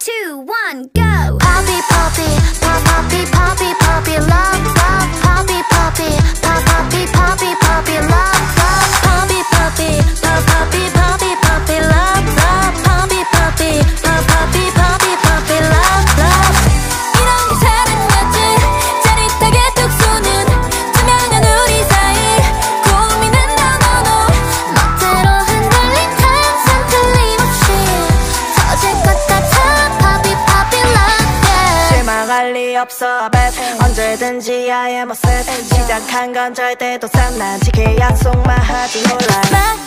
2, 1, go! Poppy, poppy, poppy, poppy, poppy, love, love. Poppy, poppy, poppy, poppy, poppy, love, love. Poppy, poppy, poppy, poppy, poppy, love, love. Poppy, poppy, poppy, poppy, poppy, love, love. 이런 게 사랑이었지. 짜릿하게 툭 쏘는 투명한 우리 사이. 고민은 너너너 멋대로 흔들린 탄산 틀림없이 터질 것 같아. Poppy, poppy, love, yeah. 실망할 리 없어 bet 언제든지 I am a set 시작한 건 절대 또 산난 지킬 약속만 하지 몰라